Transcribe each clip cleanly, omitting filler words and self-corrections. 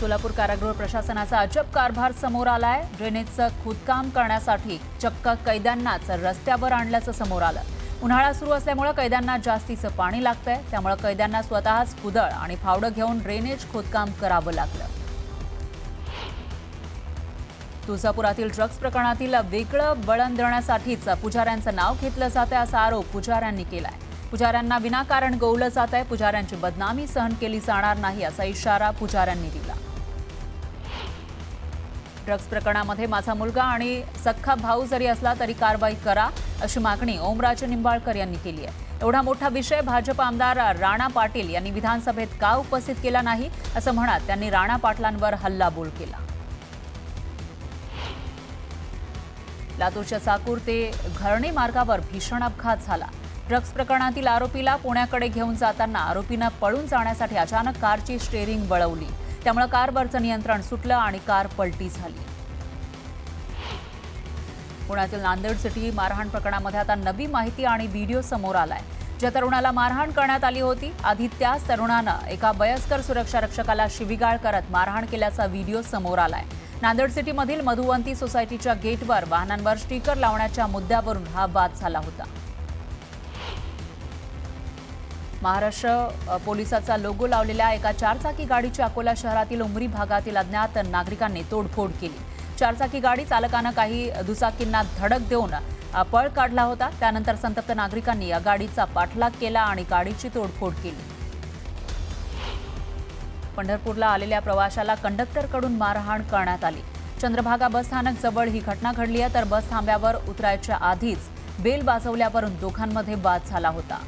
सोलापूर कारागृह प्रशासनाचा अजब कारभार समोर आलाय। ड्रेनेजचं खोदकाम करण्यासाठी चक्क कैद्यांनाच रस्त्यावर आणल्याचं समोर आलं। उन्हाळा सुरू असल्यामुळे कैद्यांना जास्तीचं पाणी लागतंय, त्यामुळे कैद्यांना स्वतःच कुदळ आणि फावडं घेऊन ड्रेनेज खोदकाम करावं लागलं। तुळजापुरातील ड्रग्ज प्रकरणातील वेगळं वळण देण्यासाठीच पुजाऱ्यांचं नाव घेतलं जातंय असा आरोप पुजाऱ्यांनी केलाय। पुजाऱ्यांना विनाकारण गौवलं जातंय, पुजाऱ्यांची बदनामी सहन केली जाणार नाही असा इशारा पुजाऱ्यांनी दिला। ड्रग्ज प्रकरणामध्ये माझा मुलगा आणि सख्खा भाऊ जरी असला तरी कारवाई करा अशी मागणी ओमराजे निंबाळकर यांनी केली आहे। एवढा मोठा विषय भाजप आमदार राणा पाटील यांनी विधानसभेत का उपस्थित केला नाही असं म्हणत त्यांनी राणा पाटलांवर हल्लाबोल केला। लातूरच्या साकूर ते घरणी मार्गावर भीषण अपघात झाला। ड्रग्ज प्रकरणातील आरोपीला पुण्याकडे घेऊन जाताना आरोपीनं पळून जाण्यासाठी अचानक कारची स्टीअरिंग वळवली, त्यामुळे कारवरचं नियंत्रण सुटलं आणि कार पलटी झाली। पुण्यातील नांदेड सिटी मारहाण प्रकरणामध्ये आता नवी माहिती आणि व्हिडिओ समोर आलाय। ज्या तरुणाला मारहाण करण्यात आली होती, आधी त्याच तरुणानं एका वयस्कर सुरक्षा रक्षकाला शिवीगाळ करत मारहाण केल्याचा व्हिडिओ समोर आलाय। नांदेड सिटीमधील मधुवंती सोसायटीच्या गेटवर वाहनांवर स्टिकर लावण्याच्या मुद्द्यावरून हा वाद झाला होता। महाराष्ट्र पोलिसाचा लोगो लावलेल्या एका चारचाकी गाडीची अकोला शहरातील उमरी भागातील अज्ञात नागरिकांनी तोडफोड केली। चारचाकी गाडी चालकानं काही दुचाकींना धडक देऊन पळ काढला होता। त्यानंतर संतप्त नागरिकांनी या गाडीचा पाठलाग केला आणि गाडीची तोडफोड केली। पंढरपूरला आलेल्या प्रवाशाला कंडक्टरकडून मारहाण करण्यात आली। चंद्रभागा बस स्थानक जवळ ही घटना घडली आहे, तर बस थांब्यावर उतरायच्या आधीच बेल वाजवल्यावरून दोघांमध्ये वाद झाला होता।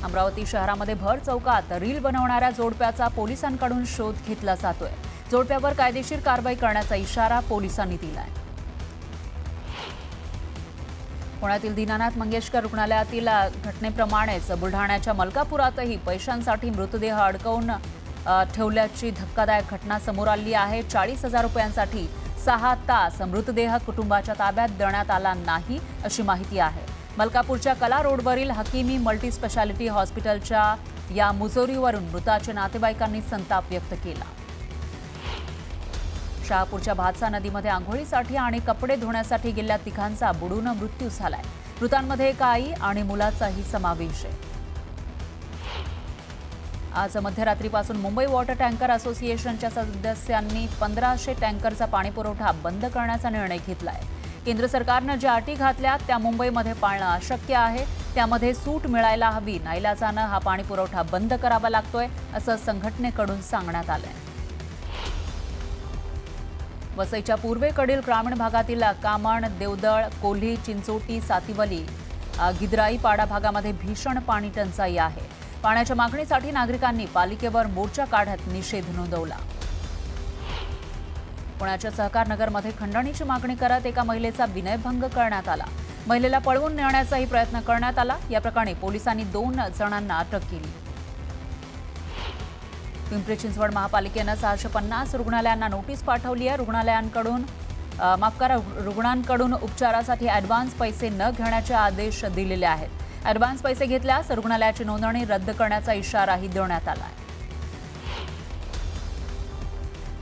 अमरावती शहरामध्ये भर चौकात रील बनवणाऱ्या जोडप्याचा पोलिसांकडून शोध घेतला जातोय। जोडप्यावर कायदेशीर कारवाई करण्याचा इशारा पोलिसांनी दिलाय। पुण्यातील दीनानाथ मंगेशकर रुग्णालयातील घटनेप्रमाणेच बुलढाण्याच्या मलकापुरातही पैशांसाठी मृतदेह अडकवून ठेवल्याची धक्कादायक घटना समोर आली आहे। 40,000 रुपयांसाठी 6 तास मृतदेह कुटुंबाच्या ताब्यात देण्यात आला नाही अशी माहिती आहे। मलकापूरच्या कला रोडवरील हकीमी मल्टी स्पेशालिटी हॉस्पिटलच्या या मुजोरीवरून मृताच्या नातेवाईकांनी संताप व्यक्त केला। शहापूरच्या भातसा नदीमध्ये आंघोळीसाठी आणि कपडे धुण्यासाठी गेलेल्या तिघांचा बुडून मृत्यू झालाय। मृतांमध्ये एका आई आणि मुलाचाही समावेश आहे। आज मध्यरात्रीपासून मुंबई वॉटर टँकर असोसिएशनच्या सदस्यांनी 1500 टँकरचा पाणीपुरवठा बंद करण्याचा निर्णय घेतलाय। केंद्र सरकारनं ज्या अटी घातल्या त्या मुंबईमध्ये पाळणं अशक्य आहे, त्यामध्ये सूट मिळायला हवी। नाईलाजानं हा पाणीपुरवठा बंद करावा लागतोय असं संघटनेकडून सांगण्यात आलंय। वसईच्या पूर्वेकडील ग्रामीण भागातील कामण, देवदळ, कोल्ही, चिंचोटी, सातिवली, गिद्राई पाडा भागामध्ये भीषण पाणी टंचाई आहे। पाण्याच्या मागणीसाठी नागरिकांनी पालिकेवर मोर्चा काढत निषेध नोंदवला। पुण्याच्या सहकारनगरमध्ये खंडणीची मागणी करत एका महिलेचा विनयभंग करण्यात आला। महिलेला पळवून नेण्याचाही प्रयत्न करण्यात आला। या प्रकरणी पोलिसांनी 2 जणांना अटक केली। पिंपरी चिंचवड महापालिकेनं 650 रुग्णालयांना नोटीस पाठवली आहे। रुग्णांकडून उपचारासाठी ॲडव्हान्स पैसे न घेण्याचे आदेश दिलेले आहेत। ॲडव्हान्स पैसे घेतल्यास रुग्णालयाची नोंदणी रद्द करण्याचा इशाराही देण्यात आला आहे।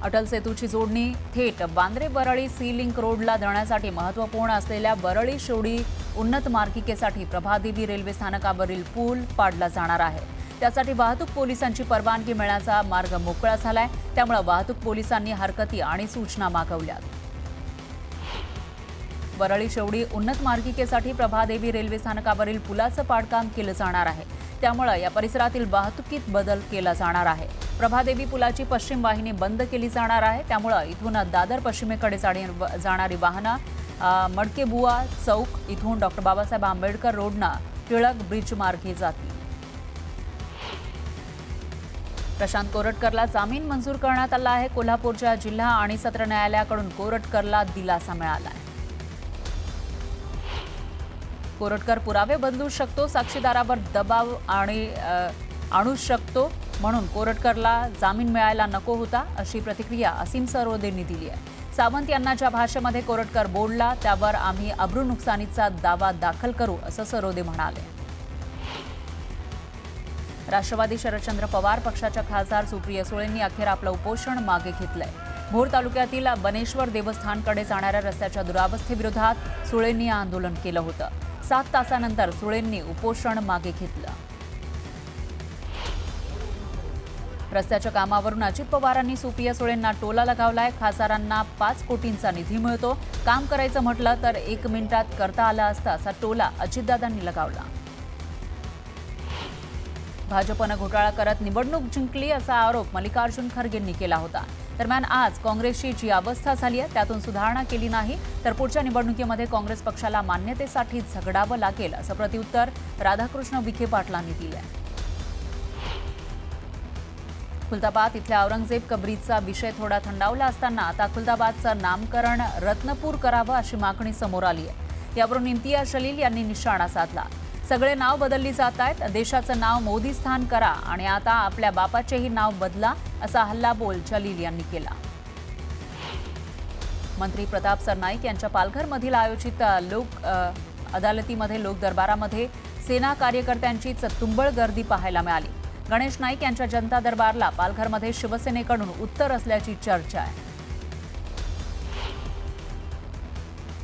अटल सेतूची जोडणी थेट वांद्रे वरळी सी लिंक रोडला देण्यासाठी महत्त्वपूर्ण असलेल्या वरळी शेवडी उन्नत मार्गिकेसाठी प्रभादेवी रेल्वे स्थानकावरील पूल पाडला जाणार आहे। त्यासाठी वाहतूक पोलिसांची परवानगी मिळण्याचा मार्ग मोकळा झालाय, त्यामुळे वाहतूक पोलिसांनी हरकती आणि सूचना मागवल्यात। वरळी शेवडी उन्नत मार्गिकेसाठी प्रभादेवी रेल्वे स्थानकावरील पुलाचं पाडकाम केलं जाणार आहे, त्यामुळे या परिसरातील वाहतुकीत बदल केला जाणार आहे। प्रभादेवी पुलाची पश्चिम वाहिनी बंद केली जाणार आहे, त्यामुळे इथून दादर पश्चिमेकडे जाणारी वाहनं मडकेबुवा चौक इथून डॉक्टर बाबासाहेब आंबेडकर रोडनं टिळक ब्रिज मार्गे जातील। प्रशांत कोरटकरला जामीन मंजूर करण्यात आला आहे। कोल्हापूरच्या जिल्हा आणि सत्र न्यायालयाकडून कोरटकरला दिलासा मिळाला आहे। कोरटकर पुरावे बदलू शकतो, साक्षीदारावर दबाव आणू शकतो, म्हणून कोरटकरला जामीन मिळायला नको होता अशी प्रतिक्रिया असीम सरोदेंनी दिली आहे। सावंत यांना ज्या भाषेमध्ये कोरटकर बोलला त्यावर आम्ही अब्रू नुकसानीचा दावा दाखल करू असं सरोदे म्हणाले। राष्ट्रवादी शरदचंद्र पवार पक्षाच्या खासदार सुप्रिया सुळेंनी अखेर आपलं उपोषण मागे घेतलंय। भोर तालुक्यातील बनेश्वर देवस्थानकडे जाणाऱ्या रस्त्याच्या दुरावस्थेविरोधात सुळेंनी आंदोलन केलं होतं। 7 तासानंतर सुळेंनी उपोषण मागे घेतलं। रस्त्याच्या कामावरून अजित पवारांनी सुप्रिया सुळेंना टोला लगावलाय। खासदारांना 5 कोटींचा निधी मिळतो, काम करायचं म्हटलं तर 1 मिनिटात करता आला असता असा टोला अजितदादांनी लगावला। भाजपनं घोटाळा करत निवडणूक जिंकली असा आरोप मल्लिकार्जुन खरगेंनी केला होता। दरम्यान आज काँग्रेसची जी अवस्था झाली आहे त्यातून सुधारणा केली नाही तर पुढच्या निवडणुकीमध्ये काँग्रेस पक्षाला मान्यतेसाठी झगडावं लागेल असं प्रत्युत्तर राधाकृष्ण विखे पाटलांनी दिलंय। खुलताबाद इथल्या औरंगजेब कबरीचा विषय थोडा थंडावला असताना आता खुलताबादचं नामकरण रत्नपूर करावं अशी मागणी समोर आली आहे। यावरून इम्तियाज जलील यांनी निशाणा साधला। सगळे नाव बदलली जात आहेत, देशाचं नाव मोदी स्थान करा आणि आता आपल्या बापाचेही नाव बदला असा हल्लाबोल जलील यांनी केला। मंत्री प्रताप सरनाईक यांच्या पालघरमधील आयोजित लोक अदालतीमध्ये लोक दरबारामध्ये सेना कार्यकर्त्यांची तुंबळ गर्दी पाहायला मिळाली। गणेश नाईक यांच्या जनता दरबारला पालघरमध्ये शिवसेनेकडून उत्तर असल्याची चर्चा आहे।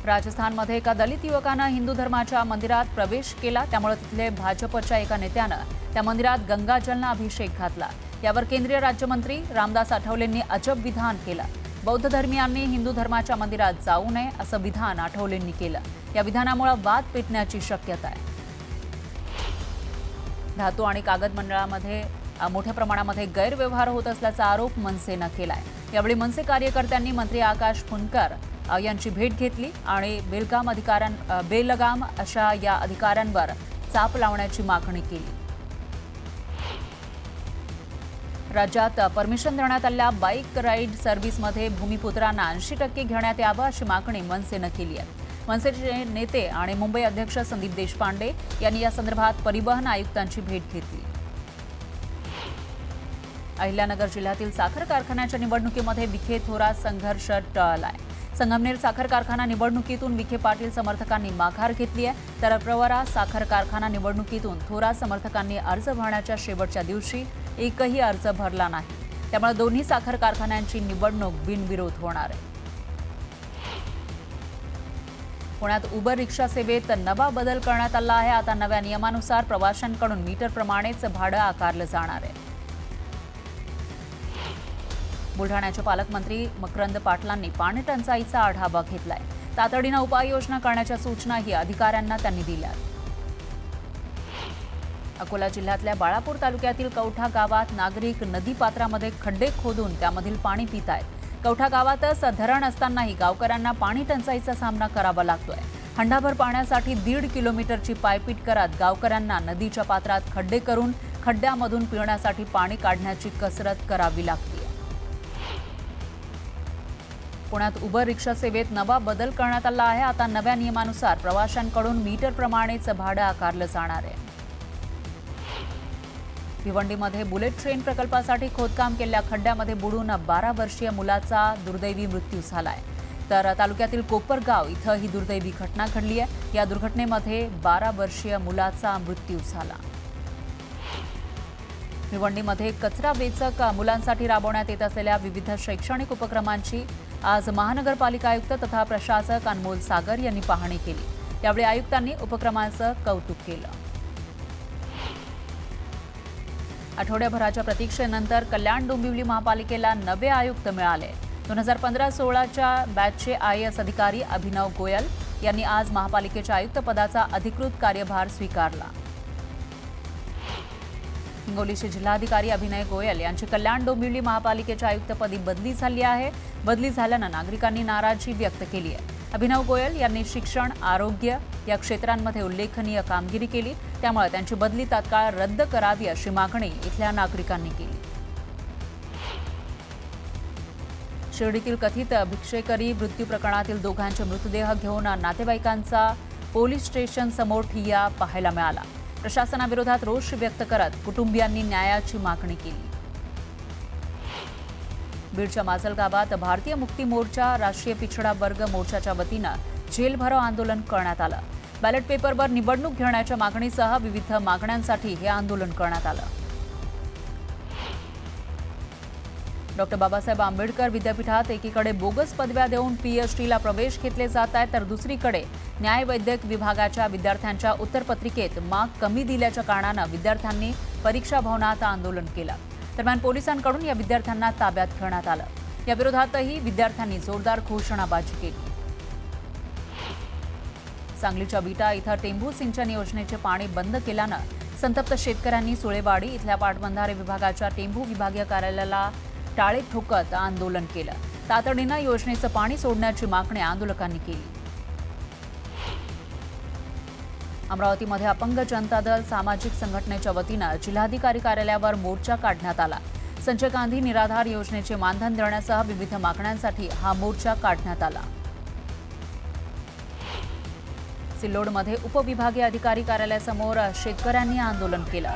राजस्थानमध्ये एका दलित युवकानं हिंदू धर्माच्या मंदिरात प्रवेश केला, त्यामुळे तिथले भाजपच्या एका नेत्यानं त्या मंदिरात गंगाजलनं अभिषेक घातला। यावर केंद्रीय राज्यमंत्री रामदास आठवलेंनी अजब विधान केलं। बौद्ध धर्मीयांनी हिंदू धर्माच्या मंदिरात जाऊ नये असं विधान आठवलेंनी केलं। या विधानामुळे वाद पेटण्याची शक्यता आहे। धातू आणि कागद मंडळामध्ये मोठ्या प्रमाणामध्ये गैरव्यवहार होत असल्याचा आरोप मनसेनं केलाय। यावेळी मनसे कार्यकर्त्यांनी मंत्री आकाश फुंडकर यांची भेट घेतली आणि बेलगाम अशा या अधिकाऱ्यांवर चाप लावण्याची मागणी केली। राज्यात परमिशन देण्यात आलेल्या बाईक राईड सर्व्हिसमध्ये भूमिपुत्रांना 80% घेण्यात यावं अशी मागणी मनसेनं केली आहे। मनसेचे नेते आणि मुंबई अध्यक्ष संदीप देशपांडे यांनी या संदर्भात परिवहन आयुक्तांची भेट घेतली। अहिल्यानगर जिल्ह्यातील साखर कारखान्याच्या निवडणुकीमध्ये विखे थोरात संघर्ष टळलाय। संगमनेर साखर कारखाना निवडणुकीतून विखे पाटील समर्थकांनी माघार घेतली आहे, तर प्रवरा साखर कारखाना निवडणुकीतून थोरात समर्थकांनी अर्ज भरण्याच्या शेवटच्या दिवशी एकही अर्ज भरला नाही। त्यामुळे दोन्ही साखर कारखान्यांची निवडणूक बिनविरोध होणार आहे। पुण्यात उबर रिक्षा सेवेत नवा बदल करण्यात आला आहे। आता नव्या नियमानुसार प्रवाशांकडून मीटरप्रमाणेच भाडं आकारलं जाणार आहे। बुलढाण्याचे पालकमंत्री मकरंद पाटलांनी पाणी टंचाईचा आढावा घेतलाय। तातडीनं उपाययोजना करण्याच्या सूचनाही अधिकाऱ्यांना त्यांनी दिल्या। अकोला जिल्ह्यातल्या बाळापूर तालुक्यातील कवठा गावात नागरिक नदीपात्रामध्ये खड्डे खोदून त्यामधील पाणी पित आहेत। कवठा गावातच धरण असतानाही गावकऱ्यांना पाणी टंचाईचा सामना करावा लागतोय। हंडाभर पाण्यासाठी 1.5 किलोमीटरची पायपीट करत गावकऱ्यांना नदीच्या पात्रात खड्डे करून खड्ड्यामधून पिण्यासाठी पाणी काढण्याची कसरत करावी लागते। पुण्यात उबर रिक्षा सेवेत नवा बदल करण्यात आला आहे। आता नव्या नियमानुसार प्रवाशांकडून मीटरप्रमाणेच भाडं आकारलं जाणार आहे। भिवंडीमध्ये बुलेट ट्रेन प्रकल्पासाठी खोदकाम केलेल्या खड्ड्यामध्ये बुडून 12 वर्षीय मुलाचा दुर्दैवी मृत्यू झालाय। तर तालुक्यातील कोपरगाव इथं ही दुर्दैवी घटना घडली आहे। या दुर्घटनेमध्ये 12 वर्षीय मुलाचा मृत्यू झाला। भिवंडीमध्ये कचरा वेचक मुलांसाठी राबवण्यात येत असलेल्या विविध शैक्षणिक उपक्रमांची आज महानगरपालिका आयुक्त तथा प्रशासक अनमोल सागर यांनी पाहणी केली। यावेळी आयुक्तांनी उपक्रमांचं कौतुक केलं। आठवड्याभराच्या प्रतीक्षेनंतर कल्याण डोंबिवली महापालिकेला नवे आयुक्त मिळाले। 2015-16च्या बॅचचे IAS अधिकारी अभिनव गोयल यांनी आज महापालिकेच्या आयुक्तपदाचा अधिकृत कार्यभार स्वीकारला। हिंगोलीचे जिल्हाधिकारी अभिनय गोयल यांची कल्याण डोंबिवली महापालिकेच्या आयुक्तपदी बदली झाली आहे। बदली झाल्यानं नागरिकांनी नाराजी व्यक्त केली आहे। अभिनव गोयल यांनी शिक्षण, आरोग्य या क्षेत्रांमध्ये उल्लेखनीय कामगिरी केली, त्यामुळे त्यांची बदली तात्काळ रद्द करावी अशी मागणी इथल्या नागरिकांनी केली। शिर्डीतील कथित भिक्षेकरी मृत्यू प्रकरणातील दोघांचे मृतदेह घेऊन नातेवाईकांचा पोलीस स्टेशन समोर ठिय्या पाहायला मिळाला। प्रशासनाविरोधात रोष व्यक्त करत कुटुंबियांनी न्यायाची मागणी केली। बीडच्या माजल गावात भारतीय मुक्ती मोर्चा राष्ट्रीय पिछडा वर्ग मोर्चाच्या वतीनं जेल भरो आंदोलन करण्यात आलं। बॅलेट पेपरवर निवडणूक घेण्याच्या मागणीसह विविध मागण्यांसाठी हे आंदोलन करण्यात आलं। डॉक्टर बाबासाहेब आंबेडकर विद्यापीठात एकीकडे बोगस पदव्या देऊन पीएचडीला प्रवेश घेतले जात आहेत, तर दुसरीकडे न्यायवैद्यक विभागाच्या विद्यार्थ्यांच्या उत्तरपत्रिकेत मार्क कमी दिल्याच्या कारणानं विद्यार्थ्यांनी परीक्षा भवनात आंदोलन केलं। दरम्यान पोलिसांकडून या विद्यार्थ्यांना ताब्यात घेण्यात आलं। या विरोधातही विद्यार्थ्यांनी जोरदार घोषणाबाजी केली। सांगलीच्या विटा इथं टेंभू सिंचन योजनेचे पाणी बंद केल्यानं संतप्त शेतकऱ्यांनी सुळेवाडी इथल्या पाटबंधारे विभागाच्या टेंभू विभागीय कार्यालयाला टाळे ठोकत आंदोलन केलं। तातडीनं योजनेचं पाणी सोडण्याची मागणी आंदोलकांनी केली। अमरावतीमध्ये अपंग जनता दल सामाजिक संघटनेच्या वतीनं जिल्हाधिकारी कार्यालयावर मोर्चा काढण्यात आला। संजय गांधी निराधार योजनेचे मानधन देण्यासह विविध मागण्यांसाठी हा मोर्चा काढण्यात आला। सिल्लोडमध्ये उपविभागीय अधिकारी कार्यालयासमोर शेतकऱ्यांनी आंदोलन केलं।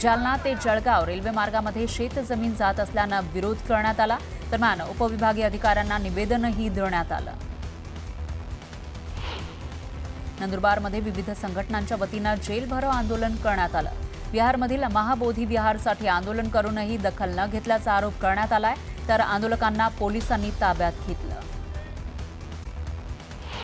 जालना ते जळगाव रेल्वे मार्गामध्ये शेतजमीन जात असल्यानं विरोध करण्यात आला। दरम्यान उपविभागीय अधिकाऱ्यांना निवेदनही देण्यात आलं। नंदुरबारमध्ये विविध संघटनांच्या वतीनं जेलभरो आंदोलन करण्यात आलं। बिहारमधील महाबोधी विहारसाठी आंदोलन करूनही दखल न घेतल्याचा आरोप करण्यात आलाय, तर आंदोलकांना पोलिसांनी ताब्यात घेतलं।